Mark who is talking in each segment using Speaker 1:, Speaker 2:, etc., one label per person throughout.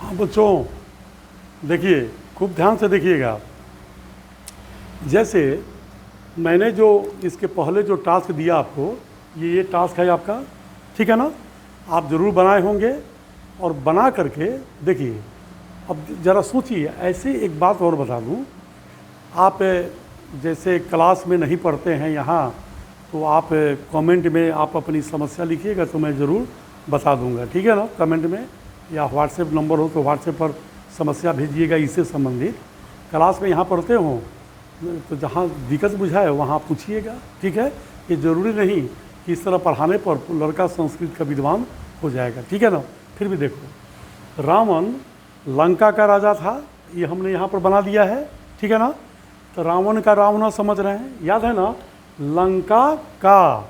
Speaker 1: हाँ बच्चों, देखिए खूब ध्यान से देखिएगा। जैसे मैंने जो इसके पहले जो टास्क दिया आपको, ये टास्क है आपका, ठीक है ना। आप ज़रूर बनाए होंगे और बना करके देखिए। अब ज़रा सोचिए, ऐसे एक बात और बता दूं, आप जैसे क्लास में नहीं पढ़ते हैं यहाँ, तो आप कमेंट में आप अपनी समस्या लिखिएगा तो मैं ज़रूर बता दूंगा, ठीक है ना। कमेंट में या व्हाट्सएप नंबर हो तो व्हाट्सएप पर समस्या भेजिएगा इससे संबंधित। क्लास में यहाँ पढ़ते हो तो जहाँ दिक्कत बुझाए वहाँ पूछिएगा, ठीक है। ये ज़रूरी नहीं कि इस तरह पढ़ाने पर लड़का संस्कृत का विद्वान हो जाएगा, ठीक है ना। फिर भी देखो, रावण लंका का राजा था, ये हमने यहाँ पर बना दिया है, ठीक है ना। तो रावण का रावण समझ रहे हैं, याद है ना। लंका का,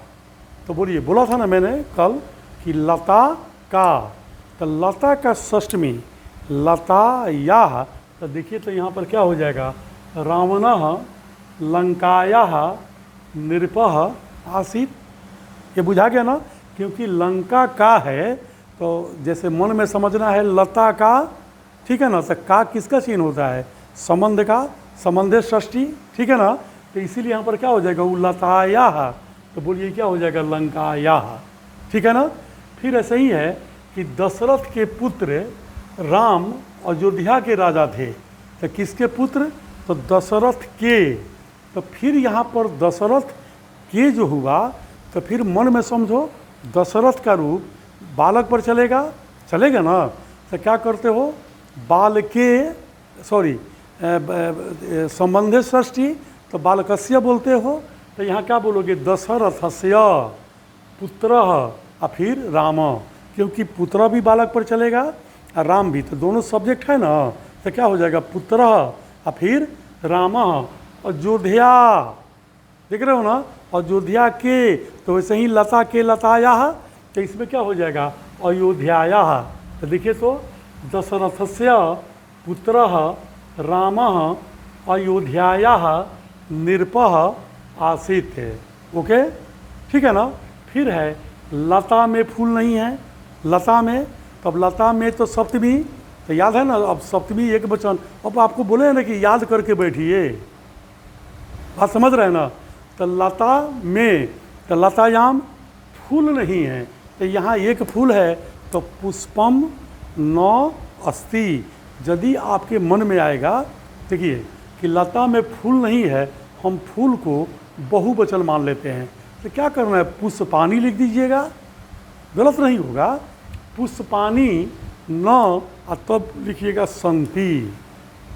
Speaker 1: तो बोलिए, बोला था ना मैंने कल कि लता का, तो लता का षष्टमी लता या, तो देखिए तो यहाँ पर क्या हो जाएगा, रावणः लंकायाः नृपः आसीत्। ये बुझा गया ना, क्योंकि लंका का है तो जैसे मन में समझना है लता का, ठीक है ना। तो का किसका चिन्ह होता है, संबंध का, संबंधे षष्ठी, ठीक है ना। तो इसीलिए यहाँ पर क्या हो जाएगा, वो लतायाः, तो बोलिए क्या हो जाएगा, लंकायाः, ठीक है ना। फिर ऐसे ही है कि दशरथ के पुत्र राम अयोध्या के राजा थे, तो किसके पुत्र, तो दशरथ के। तो फिर यहाँ पर दशरथ के जो हुआ, तो फिर मन में समझो दशरथ का रूप बालक पर चलेगा, चलेगा ना। तो क्या करते हो, बाल के, सॉरी संबंधे षष्ठी, तो बालकस्य बोलते हो। तो यहाँ क्या बोलोगे, दशरथस्य पुत्रः और फिर राम, क्योंकि पुत्र भी बालक पर चलेगा और राम भी, तो दोनों सब्जेक्ट है ना। तो क्या हो जाएगा, पुत्रः और फिर रामः। अयोध्या, देख रहे हो ना, अयोध्या के, तो वैसे ही लता के लतायाः, तो इसमें क्या हो जाएगा, अयोध्यायाः। तो देखिए तो दशरथस्य पुत्रः रामः अयोध्यायाः नृपः आसीत् है, ओके, ठीक है ना। फिर है लता में फूल नहीं है, लता में, तब लता में तो सप्तमी, तो याद है ना। अब सप्तमी एक वचन, अब आपको बोले ना कि याद करके बैठिए, बात समझ रहे हैं ना। तो लता में, तो लतायाम फूल नहीं है, तो यहाँ एक फूल है, तो पुष्पम न अस्ति। यदि आपके मन में आएगा, देखिए कि लता में फूल नहीं है, हम फूल को बहुवचन मान लेते हैं, तो क्या करना है, पुष्पानी लिख दीजिएगा, गलत नहीं होगा। पुष्पानी न, और तब लिखिएगा संति,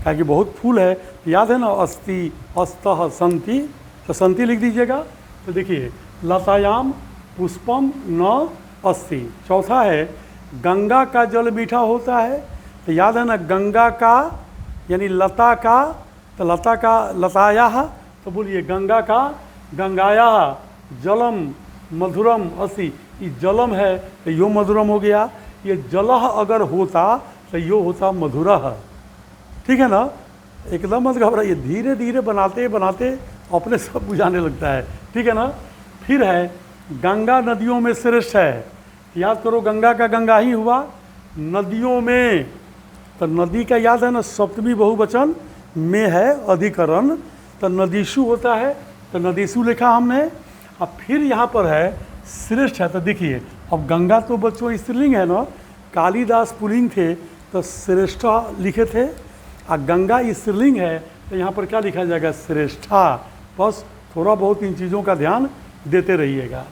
Speaker 1: क्या कि बहुत फूल है, याद है ना, अस्ति अस्तः संति, तो संति लिख दीजिएगा। तो देखिए लतायाम पुष्पम न अस्ति। चौथा है गंगा का जल मीठा होता है, तो याद है ना, गंगा का यानी लता का, तो लता का लतायाः, तो बोलिए गंगा का गंगायाः जलम मधुरम अस्ति। ये जलम है तो यो मधुरम हो गया, ये जलह अगर होता तो यो होता मधुरः, ठीक है ना। एकदम मत घबराइए, धीरे धीरे बनाते बनाते अपने सब बुझाने लगता है, ठीक है ना। फिर है गंगा नदियों में श्रेष्ठ है, याद करो गंगा का गंगा ही हुआ, नदियों में, तो नदी का याद है ना, सप्तमी बहुवचन में है अधिकरण, तो नदीसु होता है, तो नदीसु लिखा हमने। अब फिर यहाँ पर है श्रेष्ठ है, तो देखिए अब गंगा तो बच्चों स्त्रीलिंग है ना, कालिदास पुल्लिंग थे तो श्रेष्ठा लिखे थे, और गंगा स्त्रीलिंग है तो यहाँ पर क्या लिखा जाएगा, श्रेष्ठा। बस थोड़ा बहुत इन चीज़ों का ध्यान देते रहिएगा।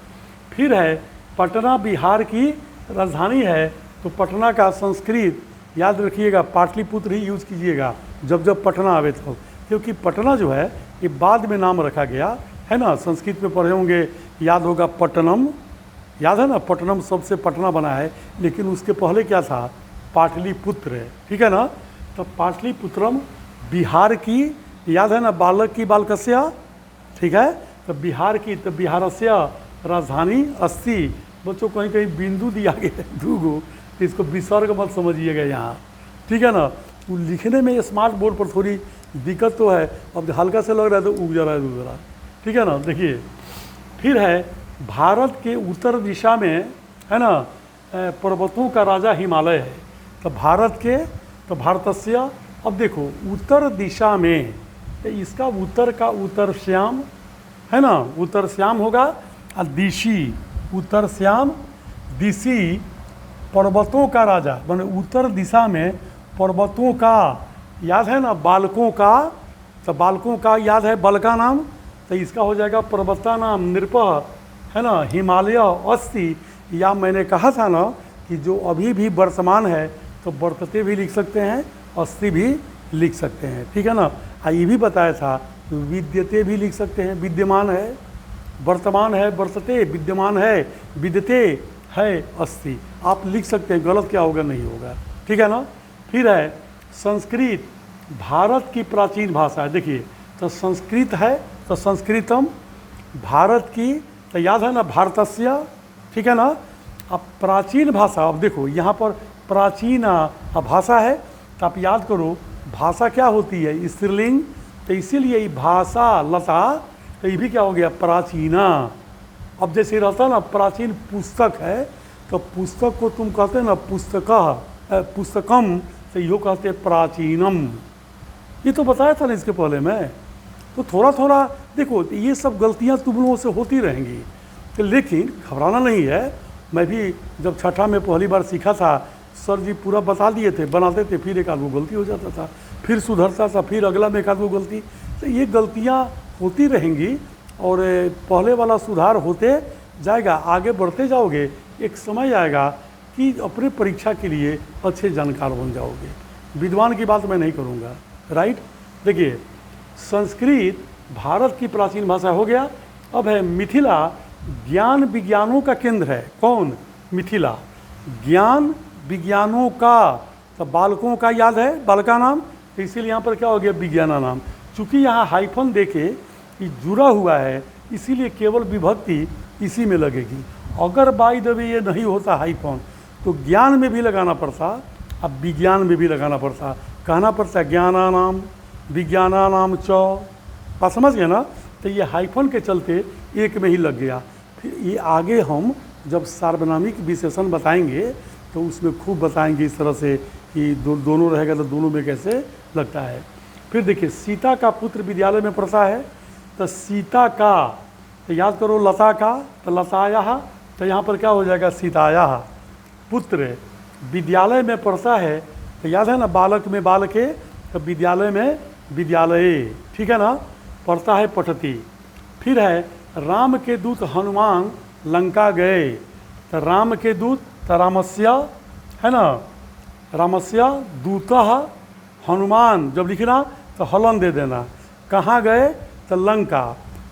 Speaker 1: फिर है पटना बिहार की राजधानी है, तो पटना का संस्कृत याद रखिएगा, पाटलिपुत्र ही यूज़ कीजिएगा जब जब पटना आवे तो, क्योंकि पटना जो है ये बाद में नाम रखा गया है ना। संस्कृत में पढ़े होंगे, याद होगा पट्टनम, याद है ना, पट्टनम सबसे पटना बना है, लेकिन उसके पहले क्या था, पाटलिपुत्र, ठीक है ना। तो पाटलिपुत्रम बिहार की, याद है ना, बालक की बालकस्य, ठीक है। तो बिहार की, तो बिहारस्य राजधानी अस्ति। बच्चों कहीं कहीं बिंदु दिया गया दूगो, तो इसको विसर्ग मत समझिएगा यहाँ, ठीक है ना। वो लिखने में स्मार्ट बोर्ड पर थोड़ी दिक्कत तो है, अब हल्का से लग रहा है तो उग जा रहा है दूसरा, ठीक है ना। देखिए फिर है भारत के उत्तर दिशा में है ना पर्वतों का राजा हिमालय है, तो भारत के तो भारतस्य, अब देखो उत्तर दिशा में, तो इसका उत्तर का उत्तर श्याम है ना, उत्तर श्याम होगा। और दिशी, उत्तर श्याम, दिशी पर्वतों का राजा, माने उत्तर दिशा में पर्वतों का, याद है ना, बालकों का, तो बालकों का याद है, बल का नाम, तो इसका हो जाएगा पर्वता नाम नृपः, है ना, हिमालय अस्ति। या मैंने कहा था ना कि जो अभी भी वर्तमान है तो वर्तते भी लिख सकते हैं, अस्ति भी लिख सकते हैं, ठीक है ना। ये भी बताया था विद्यते भी लिख सकते हैं, विद्यमान है, वर्तमान है वर्तते, विद्यमान है विद्यते है अस्ति, आप लिख सकते हैं, गलत क्या होगा, नहीं होगा, ठीक है ना। फिर है संस्कृत, भारत की प्राचीन भाषा है। देखिए तो संस्कृत है तो संस्कृतम, भारत की, तो याद है ना भारतस्य, ठीक है ना। अब प्राचीन भाषा, अब देखो यहाँ पर प्राचीन भाषा है, तो आप याद करो भाषा क्या होती है, स्त्रीलिंग, तो इसीलिए भाषा लता, तो ये भी क्या हो गया, प्राचीना। अब जैसे रहता ना प्राचीन पुस्तक है, तो पुस्तक को तुम कहते ना पुस्तकम, तो यो कहते प्राचीनम। ये तो बताया था ना इसके पहले में। तो थोड़ा थोड़ा देखो ये सब गलतियाँ तुम लोगों से होती रहेंगी, तो लेकिन घबराना नहीं है। मैं भी जब छठा में पहली बार सीखा था, सर जी पूरा बता दिए थे, बनाते थे, फिर एक आध गो गलती हो जाता था, फिर सुधरता था, फिर अगला में एक आध गो गलती, तो ये गलतियाँ होती रहेंगी और पहले वाला सुधार होते जाएगा, आगे बढ़ते जाओगे, एक समय आएगा कि अपने परीक्षा के लिए अच्छे जानकार बन जाओगे। विद्वान की बात मैं नहीं करूँगा, राइट। देखिए संस्कृत भारत की प्राचीन भाषा हो गया। अब है मिथिला, ज्ञान विज्ञानों का केंद्र है। कौन, मिथिला, ज्ञान विज्ञानों का, तो बालकों का याद है, बालका नाम, तो इसीलिए यहाँ पर क्या हो गया, विज्ञाना नाम। चूँकि यहाँ हाइफन देके कि जुड़ा हुआ है, इसीलिए केवल विभक्ति इसी में लगेगी। अगर बाय द वे ये नहीं होता हाइफन, तो ज्ञान में भी लगाना पड़ता, अब विज्ञान में भी लगाना पड़ता, कहना पड़ता ज्ञाना नाम विज्ञाना नाम च, बात समझ गए ना। तो ये हाइफन के चलते एक में ही लग गया। फिर ये आगे हम जब सार्वनामिक विशेषण बताएंगे तो उसमें खूब बताएंगे इस तरह से कि दोनों रहेगा तो दोनों में कैसे लगता है। फिर देखिए सीता का पुत्र विद्यालय में पढ़ता है, तो सीता का, तो याद करो लता का, तो लताया, तो यहाँ पर क्या हो जाएगा, सीताया। पुत्र विद्यालय में पढ़ता है, तो याद है ना बालक में बालके, तो विद्यालय में विद्यालय, ठीक है ना, पढ़ता है पठती। फिर है राम के दूत हनुमान लंका गए, तो राम के दूत, तो रामस्य, है ना, रामस्य दूतः हनुमान, जब लिखना तो हलन दे देना, कहाँ गए, तो लंका,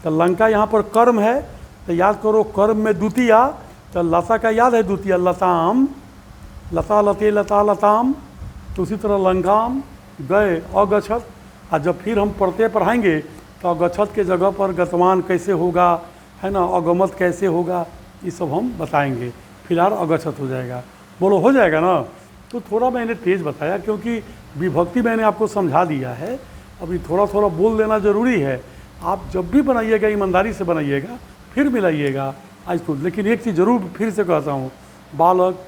Speaker 1: तो लंका यहाँ पर कर्म है, तो याद करो कर्म में द्वितीया, तो लता का याद है द्वितीया, लताम, लता लते लता लताम, तो उसी तरह लंकाम गए, अगछत। और जब फिर हम पढ़ते पढ़ाएंगे तो अगछत के जगह पर गतवान कैसे होगा, है ना, अगमत कैसे होगा, ये सब हम बताएंगे। फिलहाल अगछत हो जाएगा, बोलो हो जाएगा ना। तो थोड़ा मैंने तेज़ बताया क्योंकि विभक्ति मैंने आपको समझा दिया है, अभी थोड़ा थोड़ा बोल देना ज़रूरी है। आप जब भी बनाइएगा ईमानदारी से बनाइएगा, फिर मिलाइएगा आज खुद। लेकिन एक चीज़ ज़रूर फिर से कहता हूँ, बालक,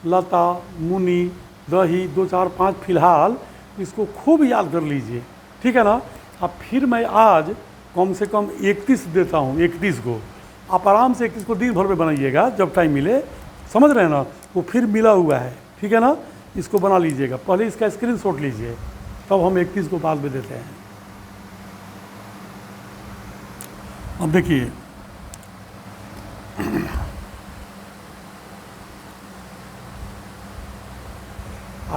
Speaker 1: लता, मुनि, दही, 2 4 5 फिलहाल इसको खूब याद कर लीजिए, ठीक है ना। अब फिर मैं आज कम से कम 31 देता हूँ, 31 को आप आराम से 31 को दिन भर में बनाइएगा जब टाइम मिले, समझ रहे हैं ना। वो फिर मिला हुआ है, ठीक है ना, इसको बना लीजिएगा, पहले इसका स्क्रीनशॉट लीजिए, तब हम 31 को बाद में देते हैं। अब देखिए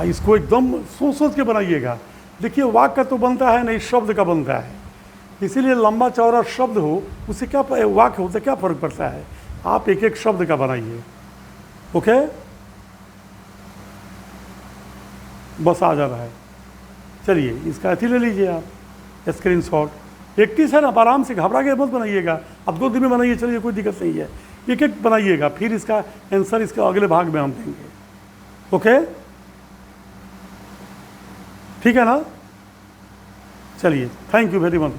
Speaker 1: इसको एकदम सोच सोच के बनाइएगा। देखिए वाक्य का तो बनता है नहीं, शब्द का बनता है, इसीलिए लंबा चौड़ा शब्द हो उससे क्या वाक्य होता है, क्या फर्क पड़ता है। आप एक एक शब्द का बनाइए, ओके, बस आ जा रहा है। चलिए इसका अथी ले लीजिए आप स्क्रीनशॉट, 31 है ना, आराम से घबरा के मत बनाइएगा, अब 2 दिन में बनाइए, चलिए कोई दिक्कत नहीं है, एक एक बनाइएगा, फिर इसका आंसर इसका अगले भाग में हम देंगे, ओके, ठीक है ना। चलिए थैंक यू वेरी मच।